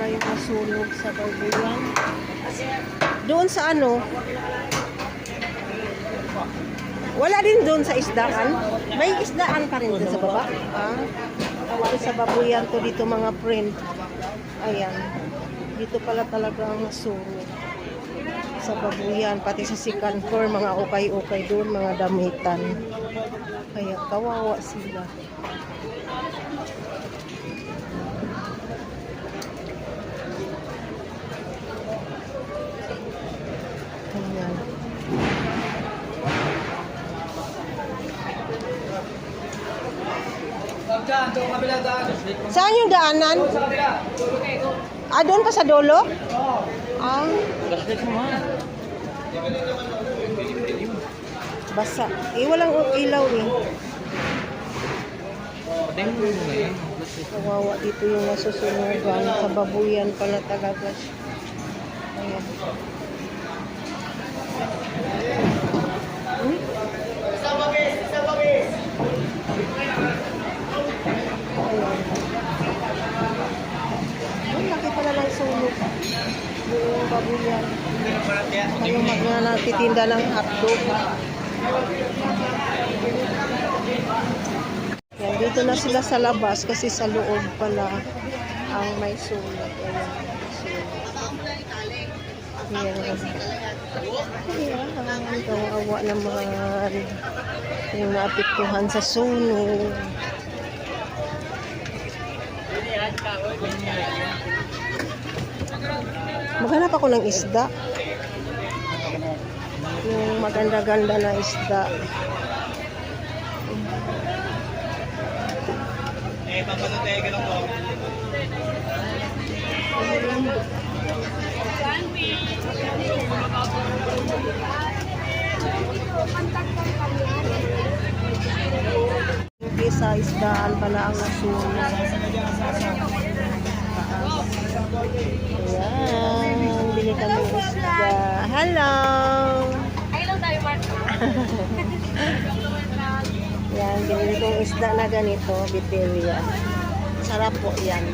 pala yung nasunog sa babuyan. Doon sa ano? Wala din doon sa isdaan. May isdaan pa rin doon sa baba. Ah, ito sa babuyan to dito mga friend. Ayan. Dito pala talaga ang nasunog. Sa babuyan, pati sa second floor, mga ukay-ukay doon, mga damitan. Kaya kawawa sila. Ayan. Saan yung daanan? Ah, doon pa sa dulo? Ah. Basa. Eh, walang ilaw eh. Kawawa dito yung nasusunugan. Sa babuyan pala talaga. Ayan. Ang laki pala ng sunog. Yung babuyan. Kayo nagtitinda ng hotdog. Yan, dito na sila sa labas kasi sa loob pala ang may sunog. Ayan. Ayan. Ang awa naman yung naapektuhan sa sunog. Maghanap ako ng isda. Yung maganda-ganda na isda. Hindi sa isdaan pala ang nasunog. Ayan, bili kami ng isda. Hello! Hello tayo, Mark. Yan, binili kong isda na ganito, biteria. Sarap po yan.